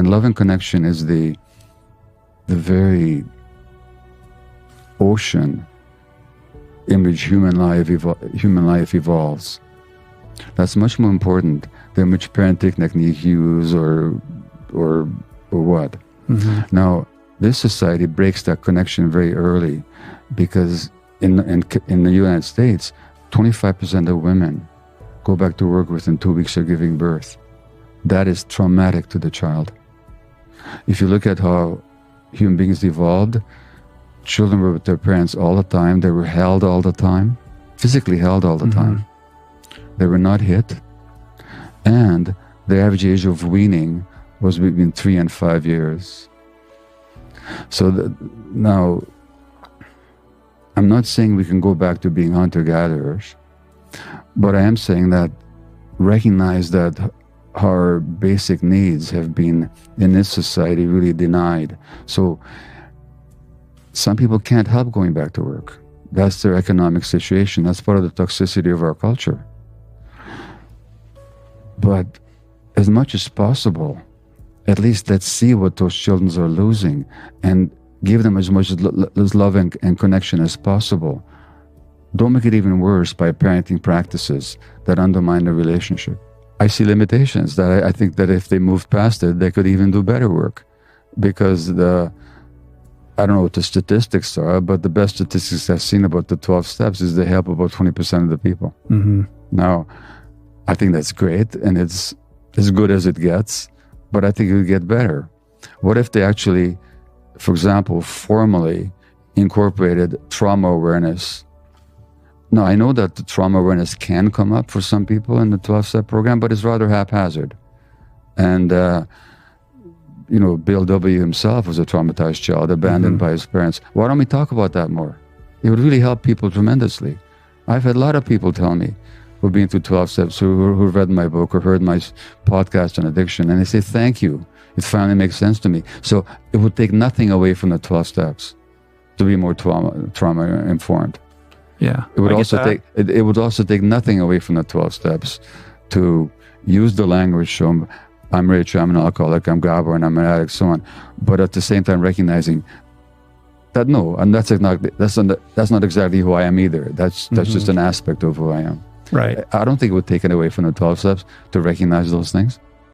And love and connection is the very ocean in which human life evolves. That's much more important than which parenting technique you use or what. Mm-hmm. Now, this society breaks that connection very early, because in the United States, 25% of women go back to work within 2 weeks of giving birth. That is traumatic to the child. If you look at how human beings evolved, children were with their parents all the time. They were held all the time, physically held all the time. They were not hit. And the average age of weaning was between 3 and 5 years. So now, I'm not saying we can go back to being hunter-gatherers, but I am saying that recognize that our basic needs have been, in this society, really denied. So some people can't help going back to work. That's their economic situation. That's part of the toxicity of our culture. But as much as possible, at least let's see what those children are losing and give them as much love and connection as possible. Don't make it even worse by parenting practices that undermine the relationship. I see limitations that I think that if they moved past it, they could even do better work. Because I don't know what the statistics are, but the best statistics I've seen about the 12 steps is they help about 20% of the people. Mm-hmm. Now, I think that's great, and it's as good as it gets, but I think it would get better. What if they actually, for example, formally incorporated trauma awareness? Now, I know that the trauma awareness can come up for some people in the 12-step program, but it's rather haphazard. And, Bill W. himself was a traumatized child, abandoned by his parents. Why don't we talk about that more? It would really help people tremendously. I've had a lot of people tell me who've been through 12 steps, who read my book or heard my podcast on addiction, and they say, thank you. It finally makes sense to me. So it would take nothing away from the 12 steps to be more trauma informed. Yeah. It would also take nothing away from the 12 steps to use the language. So I'm Rich, I'm an alcoholic, I'm Gabor, and I'm an addict, so on. But at the same time, recognizing that that's not exactly who I am either. That's just an aspect of who I am. Right. I don't think it would take it away from the 12 steps to recognize those things.